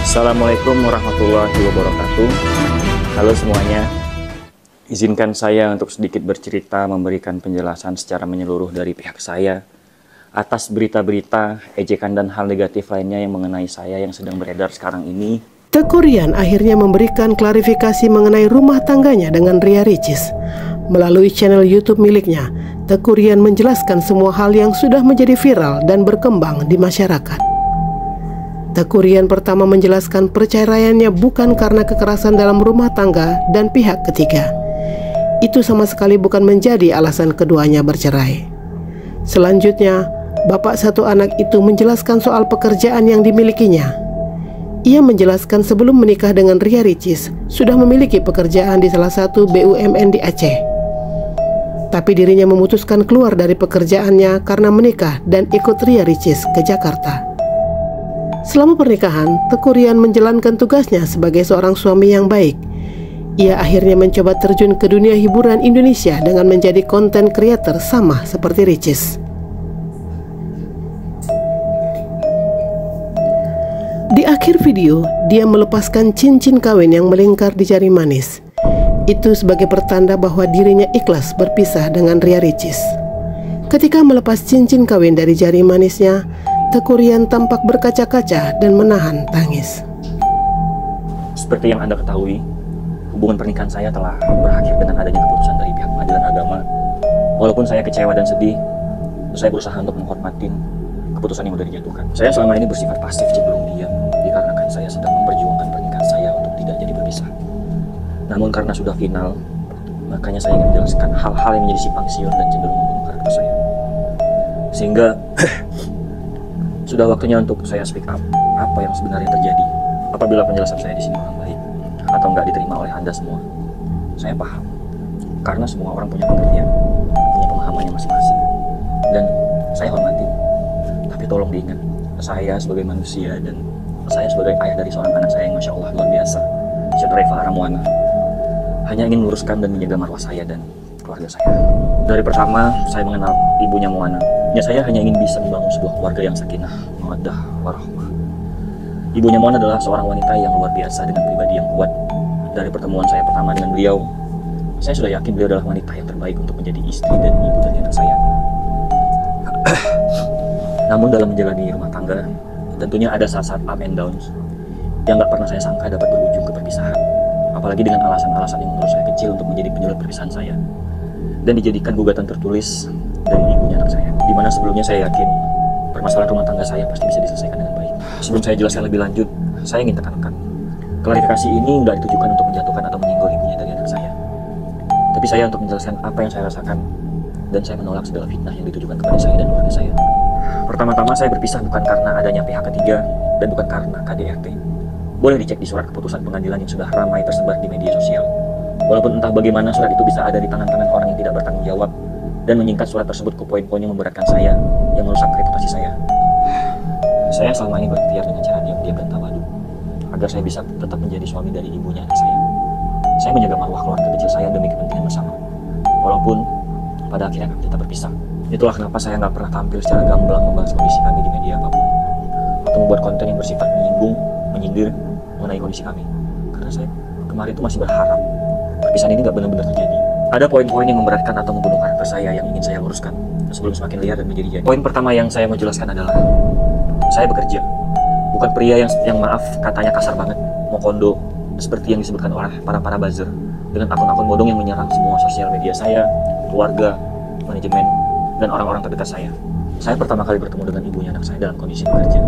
Assalamualaikum warahmatullahi wabarakatuh. Halo semuanya. Izinkan saya untuk sedikit bercerita, memberikan penjelasan secara menyeluruh dari pihak saya atas berita-berita, ejekan dan hal negatif lainnya yang mengenai saya yang sedang beredar sekarang ini. Teuku Ryan akhirnya memberikan klarifikasi mengenai rumah tangganya dengan Ria Ricis. Melalui channel YouTube miliknya, Teuku Ryan menjelaskan semua hal yang sudah menjadi viral dan berkembang di masyarakat. Teuku Ryan pertama menjelaskan perceraiannya bukan karena kekerasan dalam rumah tangga dan pihak ketiga. Itu sama sekali bukan menjadi alasan keduanya bercerai. Selanjutnya, bapak satu anak itu menjelaskan soal pekerjaan yang dimilikinya. Ia menjelaskan sebelum menikah dengan Ria Ricis, sudah memiliki pekerjaan di salah satu BUMN di Aceh. Tapi dirinya memutuskan keluar dari pekerjaannya karena menikah dan ikut Ria Ricis ke Jakarta. Selama pernikahan, Teuku Ryan menjalankan tugasnya sebagai seorang suami yang baik. Ia akhirnya mencoba terjun ke dunia hiburan Indonesia dengan menjadi konten creator sama seperti Ricis. Di akhir video, dia melepaskan cincin kawin yang melingkar di jari manis. Itu sebagai pertanda bahwa dirinya ikhlas berpisah dengan Ria Ricis. Ketika melepas cincin kawin dari jari manisnya, Teuku Ryan tampak berkaca-kaca dan menahan tangis. Seperti yang Anda ketahui, hubungan pernikahan saya telah berakhir dengan adanya keputusan dari pihak pengadilan agama. Walaupun saya kecewa dan sedih, saya berusaha untuk menghormati keputusan yang sudah dijatuhkan. Saya selama ini bersifat pasif cenderung diam, dikarenakan saya sedang memperjuangkan pernikahan saya untuk tidak jadi berpisah. Namun karena sudah final, makanya saya ingin menjelaskan hal-hal yang menjadi simpang siur dan cenderung membunuh karakter saya. Sehingga sudah waktunya untuk saya speak up apa yang sebenarnya terjadi. Apabila penjelasan saya di sini kurang baik atau nggak diterima oleh Anda semua, saya paham. Karena semua orang punya pengertian, punya pemahamannya masing-masing, dan saya hormati. Tapi tolong diingat, saya sebagai manusia dan saya sebagai ayah dari seorang anak saya yang Masya Allah luar biasa, Syed Reva Ramuana, hanya ingin meluruskan dan menjaga marwah saya dan keluarga saya. Dari pertama saya mengenal ibunya Muana, ya saya hanya ingin bisa membangun sebuah keluarga yang sakinah, mawaddah, warahmah. Ibunya Muana adalah seorang wanita yang luar biasa dengan pribadi yang kuat. Dari pertemuan saya pertama dengan beliau, saya sudah yakin beliau adalah wanita yang terbaik untuk menjadi istri dan ibu dari anak saya. Namun dalam menjalani rumah tangga, tentunya ada saat-saat up and downs yang gak pernah saya sangka dapat berujung ke perpisahan. Apalagi dengan alasan-alasan yang menurut saya kecil untuk menjadi penyebab perpisahan saya, dan dijadikan gugatan tertulis dari ibunya anak saya, dimana sebelumnya saya yakin permasalahan rumah tangga saya pasti bisa diselesaikan dengan baik. Sebelum saya jelaskan lebih lanjut, saya ingin tekankan, klarifikasi ini nggak ditujukan untuk menjatuhkan atau menyinggol ibunya dari anak saya, tapi saya untuk menjelaskan apa yang saya rasakan, dan saya menolak segala fitnah yang ditujukan kepada saya dan keluarga saya. Pertama-tama saya berpisah bukan karena adanya pihak ketiga dan bukan karena KDRT. Boleh dicek di surat keputusan pengadilan yang sudah ramai tersebar di media sosial. Walaupun entah bagaimana surat itu bisa ada di tangan-tangan orang yang tidak bertanggung jawab dan menyingkat surat tersebut ke poin-poin yang memberatkan saya, yang merusak reputasi saya. Saya selama ini berikhtiar dengan cara diam-diam dan tawadu agar saya bisa tetap menjadi suami dari ibunya anak saya. Saya menjaga marwah keluarga kecil saya demi kepentingan bersama. Walaupun pada akhirnya kami tetap berpisah. Itulah kenapa saya nggak pernah tampil secara gamblang membahas kondisi kami di media apapun, atau membuat konten yang bersifat menyinggung, menyindir mengenai kondisi kami. Karena saya kemarin itu masih berharap perpisahan ini nggak benar-benar terjadi. Ada poin-poin yang memberatkan atau membunuh karakter saya yang ingin saya luruskan sebelum semakin liar dan menjadi-jadi. Poin pertama yang saya mau jelaskan adalah saya bekerja, bukan pria yang maaf katanya kasar banget, mau kondo seperti yang disebutkan oleh para buzzer dengan akun-akun bodong yang menyerang semua sosial media saya, keluarga, manajemen, dan orang-orang terdekat saya. Saya pertama kali bertemu dengan ibunya anak saya dalam kondisi bekerja.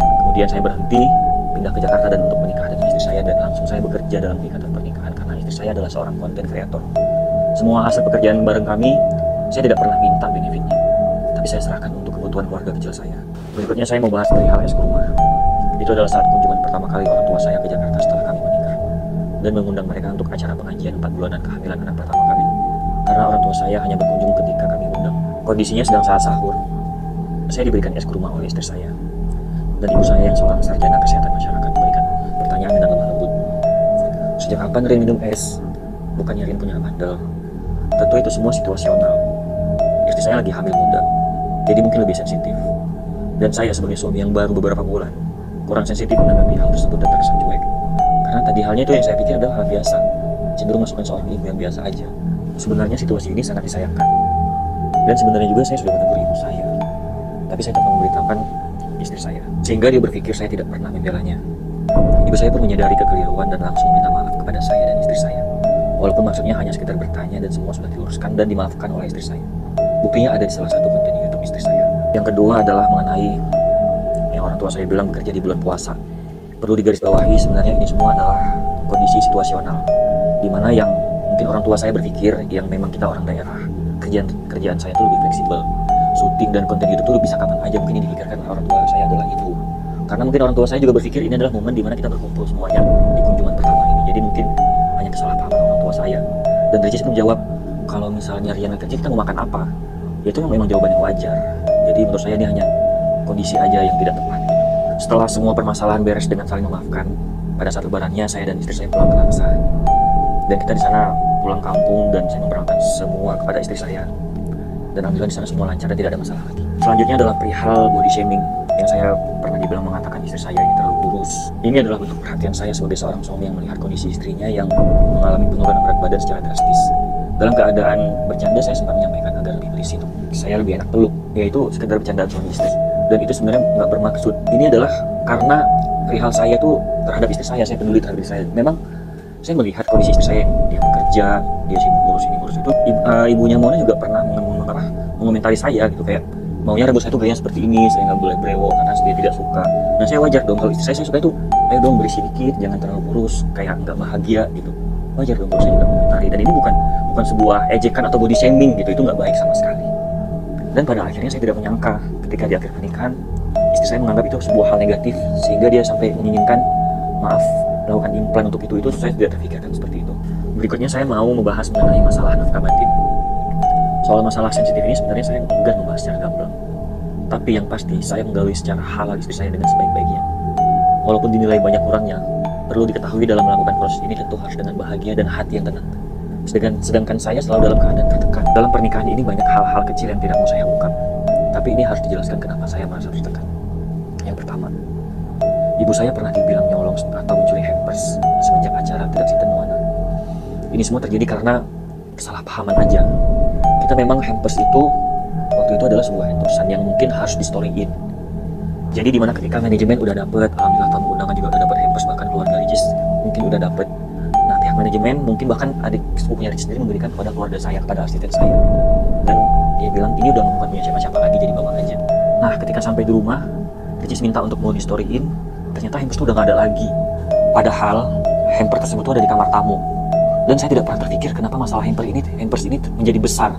Kemudian saya berhenti, pindah ke Jakarta dan untuk menikah dengan istri saya, dan langsung saya bekerja dalam ikatan pernikahan karena istri saya adalah seorang content creator. Semua hasil pekerjaan bareng kami, saya tidak pernah minta benefitnya, tapi saya serahkan untuk kebutuhan keluarga kecil saya. Berikutnya saya mau bahas perihal es kurma. Itu adalah saat kunjungan pertama kali orang tua saya ke Jakarta setelah kami menikah, dan mengundang mereka untuk acara pengajian 4 bulanan kehamilan anak pertama kami. Karena orang tua saya hanya berkunjung ketika kami undang. Kondisinya sedang saat sahur. Saya diberikan es kurma oleh istri saya, dan ibu saya yang seorang sarjana kesehatan masyarakat memberikan pertanyaan dengan lemah lembut. Sejak kapan Rin minum es? Bukannya Rin punya bandel. Tentu itu semua situasional. Istri saya lagi hamil muda, jadi mungkin lebih sensitif. Dan saya sebagai suami yang baru beberapa bulan, kurang sensitif menanggapi hal tersebut dan terkesan cuek. Karena tadi halnya itu yang saya pikir adalah hal biasa, cenderung masukkan seorang ibu yang biasa aja. Sebenarnya situasi ini sangat disayangkan. Dan sebenarnya juga saya sudah menegur ibu saya, tapi saya tetap memberitahukan istri saya, sehingga dia berpikir saya tidak pernah membelanya. Ibu saya pun menyadari kekeliruan dan langsung meminta maaf kepada saya dan istri saya. Walaupun maksudnya hanya sekedar bertanya dan semua sudah diluruskan dan dimaafkan oleh istri saya. Buktinya ada di salah satu konten YouTube istri saya. Yang kedua adalah mengenai yang orang tua saya bilang bekerja di bulan puasa. Perlu digarisbawahi, sebenarnya ini semua adalah kondisi situasional, dimana yang mungkin orang tua saya berpikir yang memang kita orang daerah, kerjaan saya itu lebih fleksibel, syuting dan konten YouTube itu bisa kapan aja. Mungkin ini dipikirkan oleh orang tua saya adalah itu, karena mungkin orang tua saya juga berpikir ini adalah momen dimana kita berkumpul semuanya di kunjungan pertama ini. Jadi mungkin hanya kesalahpahaman orang tua saya. Dan Ricis pun menjawab, kalau misalnya Rian kerja kita mau makan apa, itu memang jawaban yang wajar. Jadi menurut saya ini hanya kondisi aja yang tidak tepat. Setelah semua permasalahan beres dengan saling memaafkan, pada saat lebarannya saya dan istri saya pulang ke Langsa. Dan kita di sana pulang kampung dan saya memperkenalkan semua kepada istri saya. Dan alhamdulillah di sana semua lancar dan tidak ada masalah lagi. Selanjutnya adalah perihal body shaming yang saya pernah dibilang mengatakan istri saya ini terlalu kurus. Ini adalah bentuk perhatian saya sebagai seorang suami yang melihat kondisi istrinya yang mengalami penurunan berat badan secara drastis. Dalam keadaan bercanda saya sempat menyampaikan agar lebih berisi, saya lebih enak peluk, yaitu sekedar bercandaan suami istri. Dan itu sebenarnya nggak bermaksud. Ini adalah karena perihal saya tuh terhadap istri saya peduli terhadap istri saya. Memang saya melihat kondisi istri saya yang dia bekerja, dia sibuk ngurus ini ngurus itu. Ibunya Mona juga pernah mengomentari saya gitu, kayak maunya rambut saya tuh gayanya seperti ini, saya nggak boleh brewok karena dia tidak suka. Nah saya wajar dong kalau istri saya suka itu, ayo dong berisi dikit, jangan terlalu kurus, kayak nggak bahagia gitu. Wajar dong kalau saya juga mengomentari. Dan ini bukan sebuah ejekan atau body shaming gitu, itu nggak baik sama sekali. Dan pada akhirnya saya tidak menyangka ketika di akhir pernikahan istri saya menganggap itu sebuah hal negatif, sehingga dia sampai menginginkan maaf, melakukan implan untuk itu saya tidak terpikirkan seperti itu. Berikutnya saya mau membahas mengenai masalah nafkah batin. Soal masalah sensitif ini sebenarnya saya enggan membahas secara gamblang, tapi yang pasti saya menggali secara halal istri saya dengan sebaik-baiknya. Walaupun dinilai banyak kurangnya, perlu diketahui dalam melakukan proses ini tentu harus dengan bahagia dan hati yang tenang. Sedangkan saya selalu dalam keadaan tertekan. Dalam pernikahan ini banyak hal-hal kecil yang tidak mau saya ungkap, tapi ini harus dijelaskan kenapa saya merasa tertekan. Yang pertama, ibu saya pernah dibilang nyolong atau mencuri hampers semenjak acara Tidak Sinten Nuana. Ini semua terjadi karena kesalahpahaman aja. Kita memang hampers itu waktu itu adalah sebuah hampersan yang mungkin harus di storyin. Jadi dimana ketika manajemen udah dapet, alhamdulillah tamu undangan juga udah dapet hampers, bahkan keluarga Ricis mungkin udah dapet. Nah pihak manajemen mungkin bahkan adik sepupunya Ricis sendiri memberikan kepada keluarga saya, kepada asisten saya. Dan dia bilang ini udah bukan punya siapa-siapa lagi, jadi bawa aja. Nah ketika sampai di rumah, Ricis minta untuk mau di storyin, ternyata hampers itu udah gak ada lagi. Padahal hamper tersebut tuh ada di kamar tamu. Dan saya tidak pernah terpikir kenapa masalah hampers ini menjadi besar.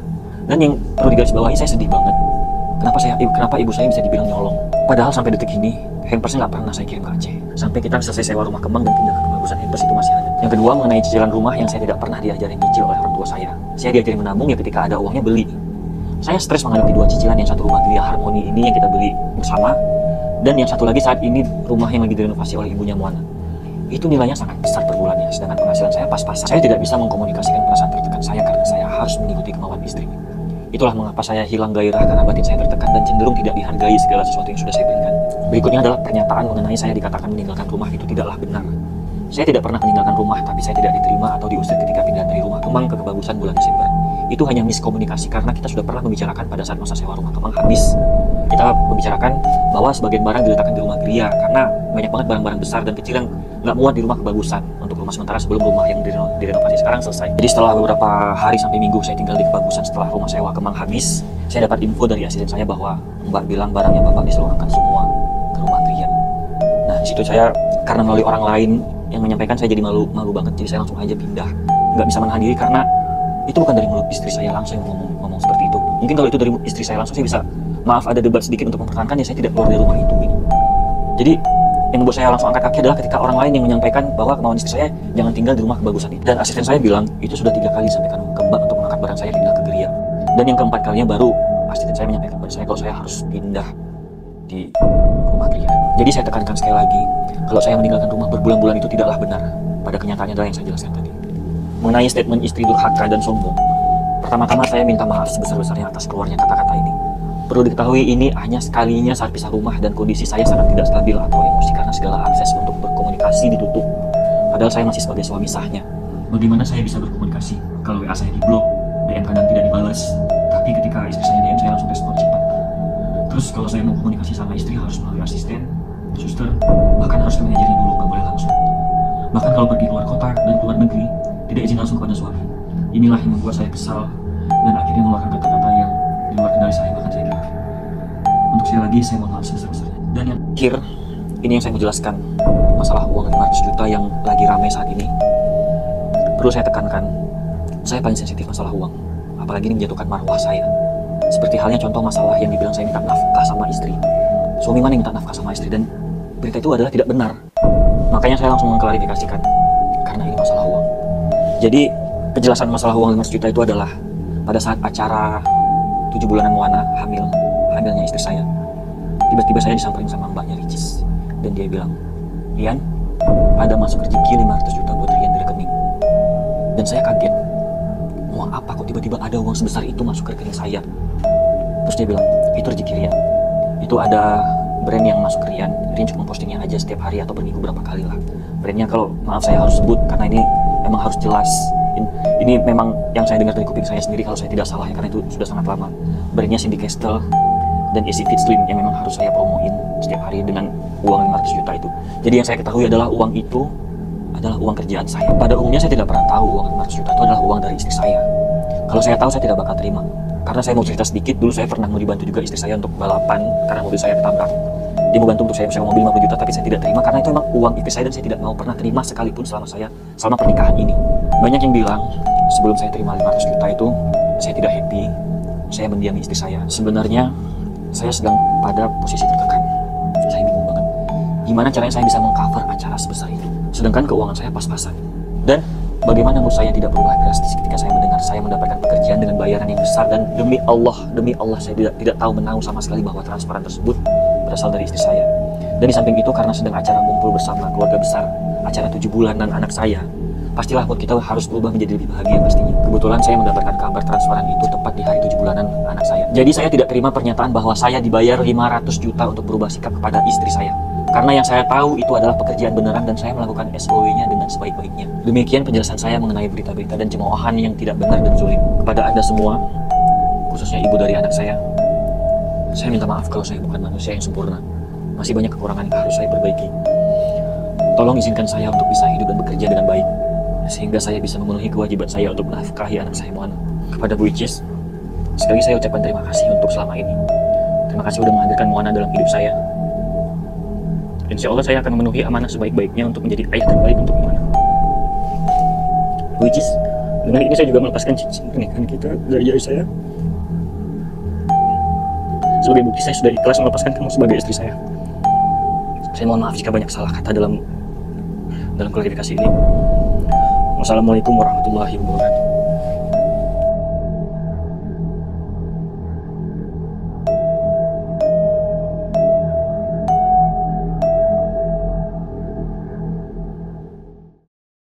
Dan yang perlu digarisbawahi, saya sedih banget. Kenapa ibu saya bisa dibilang nyolong? Padahal sampai detik ini hampersnya nggak pernah saya kirim ke Aceh. Sampai kita selesai sewa rumah kembang dan pindah ke Kebagusan, hampers itu masih ada. Yang kedua mengenai cicilan rumah yang saya tidak pernah diajarin nyicil oleh orang tua saya. Saya diajarin menabung ya ketika ada uangnya beli. Saya stres menghadapi dua cicilan, yang satu rumah Gria Harmoni ini yang kita beli bersama, dan yang satu lagi saat ini rumah yang lagi direnovasi oleh ibunya Moana. Itu nilainya sangat besar per bulannya, sedangkan penghasilan saya pas-pasan. Saya tidak bisa mengkomunikasikan perasaan tertekan saya karena saya harus mengikuti kemauan istri. Itulah mengapa saya hilang gairah, karena batin saya tertekan dan cenderung tidak dihargai segala sesuatu yang sudah saya berikan. Berikutnya adalah pernyataan mengenai saya dikatakan meninggalkan rumah itu tidaklah benar. Saya tidak pernah meninggalkan rumah, tapi saya tidak diterima atau diusir ketika pindah dari rumah Kemang ke Kebagusan bulan Desember. Itu hanya miskomunikasi karena kita sudah pernah membicarakan pada saat masa sewa rumah Kemang habis. Kita membicarakan bahwa sebagian barang diletakkan di rumah Gria karena banyak banget barang-barang besar dan kecil yang nggak muat di rumah Kebagusan untuk rumah sementara sebelum rumah yang direnovasi sekarang selesai. Jadi setelah beberapa hari sampai minggu saya tinggal di Kebagusan setelah rumah sewa Kemang habis, saya dapat info dari asisten saya bahwa Mbak bilang barangnya Bapak diseluruhkan semua ke rumah Gria. Nah di situ saya karena melalui orang lain yang menyampaikan, saya jadi malu banget, jadi saya langsung aja pindah. Nggak bisa menahan diri karena itu bukan dari mulut istri saya langsung yang ngomong seperti itu. Mungkin kalau itu dari istri saya langsung saya bisa, maaf ada debat sedikit untuk mempertahankan ya, saya tidak keluar dari rumah itu gitu. Jadi yang membuat saya langsung angkat kaki adalah ketika orang lain yang menyampaikan bahwa kemauan istri saya jangan tinggal di rumah Kebagusan itu. Dan asisten saya bilang itu sudah 3 kali disampaikan ke Mbak untuk mengangkat barang saya pindah ke Gria. Dan yang keempat kalinya baru asisten saya menyampaikan kepada saya kalau saya harus pindah di rumah Gria. Jadi saya tekankan sekali lagi, kalau saya meninggalkan rumah berbulan-bulan itu tidaklah benar. Pada kenyataannya adalah yang saya jelaskan tadi. Mengenai statement istri durhaka dan sombong, pertama-tama saya minta maaf sebesar-besarnya atas keluarnya kata-kata ini. Perlu diketahui ini hanya sekalinya saat pisah rumah dan kondisi saya sangat tidak stabil atau emosi karena segala akses untuk berkomunikasi ditutup. Padahal saya masih sebagai suami sahnya. Bagaimana saya bisa berkomunikasi kalau WA saya diblok, DM kadang tidak dibalas, tapi ketika istri saya DM saya langsung respon cepat. Terus kalau saya mau komunikasi sama istri harus melalui asisten, suster, bahkan harus ke manajernya dulu, nggak boleh langsung. Bahkan kalau pergi keluar kota dan keluar negeri, tidak izin langsung kepada suami. Inilah yang membuat saya kesal dan akhirnya mengeluarkan kata-kata yang di luar kendali saya, bahkan saya bilang. Untuk saya lagi, saya mohon maaf sebesar-besarnya. Dan yang terakhir, ini yang saya mau jelaskan, masalah uang 500 juta yang lagi ramai saat ini. Perlu saya tekankan, saya paling sensitif masalah uang, apalagi ini menjatuhkan marwah saya. Seperti halnya contoh masalah yang dibilang saya minta nafkah sama istri. Suami mana yang minta nafkah sama istri, dan berita itu adalah tidak benar. Makanya saya langsung mengklarifikasikan, karena ini masalah uang. Jadi penjelasan masalah uang 500 juta itu adalah pada saat acara 7 bulanan Moana hamilnya istri saya. Tiba-tiba saya disamperin sama mbaknya Ricis, dan dia bilang, Rian, ada masuk rezeki 500 juta buat Rian di rekening. Dan saya kaget, uang apa kok tiba-tiba ada uang sebesar itu masuk ke rekening saya. Terus dia bilang, itu rezeki Rian. Itu ada brand yang masuk ke Rian cuma postingnya aja setiap hari atau berminggu berapa kali lah. Brandnya kalau maaf saya harus sebut karena ini memang harus jelas. Ini memang yang saya dengar dari kuping saya sendiri kalau saya tidak salah ya, karena itu sudah sangat lama. Brandnya Cindy Castle dan Easy Fit Slim yang memang harus saya promoin setiap hari dengan uang 500 juta itu. Jadi yang saya ketahui adalah uang itu adalah uang kerjaan saya. Pada umumnya saya tidak pernah tahu uang 500 juta itu adalah uang dari istri saya. Kalau saya tahu saya tidak bakal terima. Karena saya mau cerita sedikit, dulu saya pernah mau dibantu juga istri saya untuk balapan karena mobil saya ketabrak. Dia mau bantu untuk saya sewa mobil 50 juta, tapi saya tidak terima karena itu memang uang istri saya dan saya tidak mau pernah terima sekalipun selama pernikahan ini. Banyak yang bilang sebelum saya terima 500 juta itu saya tidak happy, saya mendiami istri saya. Sebenarnya saya sedang pada posisi tertekan. Saya bingung banget gimana caranya saya bisa mengcover acara sebesar itu, sedangkan keuangan saya pas-pasan. Dan bagaimana menurut saya tidak berubah drastis ketika saya mendengar saya mendapatkan pekerjaan dengan bayaran yang besar, dan demi Allah saya tidak tahu menahu sama sekali bahwa transferan tersebut berasal dari istri saya. Dan di samping itu karena sedang acara kumpul bersama keluarga besar, acara 7 bulanan anak saya, pastilah mood kita harus berubah menjadi lebih bahagia pastinya. Kebetulan saya mendapatkan kabar transferan itu tepat di hari 7 bulanan anak saya. Jadi saya tidak terima pernyataan bahwa saya dibayar 500 juta untuk berubah sikap kepada istri saya. Karena yang saya tahu itu adalah pekerjaan beneran dan saya melakukan SOW-nya dengan sebaik-baiknya. Demikian penjelasan saya mengenai berita-berita dan cemoohan yang tidak benar dan zulim. Kepada Anda semua, khususnya ibu dari anak saya minta maaf kalau saya bukan manusia yang sempurna. Masih banyak kekurangan yang harus saya perbaiki. Tolong izinkan saya untuk bisa hidup dan bekerja dengan baik, sehingga saya bisa memenuhi kewajiban saya untuk menafkahi anak saya Moana. Kepada Bu Icis, sekali lagi saya ucapkan terima kasih untuk selama ini. Terima kasih sudah menghadirkan Moana dalam hidup saya. Insya Allah saya akan memenuhi amanah sebaik-baiknya untuk menjadi ayah terbaik untuk Moana. Bu Icis, dengan ini saya juga melepaskan cincin pernikahan kita dari jari saya. Sebagai bukti saya sudah ikhlas melepaskan kamu sebagai istri saya. Saya mohon maaf jika banyak salah kata dalam klarifikasi ini. Wassalamualaikum warahmatullahi wabarakatuh.